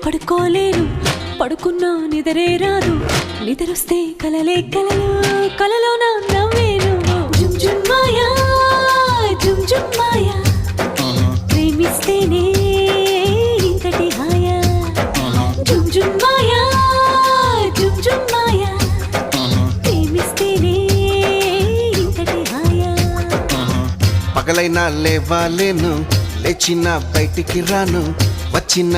పడుకోలేను పడుకున్నా నిద్రే రాదు నిద్రొస్తే కలలే కలలు కలలో నా నవ్వేను జుమ్ జుమ్ మాయా జుమ్ జుమ్ మాయా ప్రేమిస్తేనే ఇంతటి హాయా జుమ్ జుమ్ మాయా జుమ్ జుమ్ మాయా ప్రేమిస్తేనే ఇంతటి హాయా పగలైనా లేవాలేను లేచిన బయటికి రాను వచ్చిన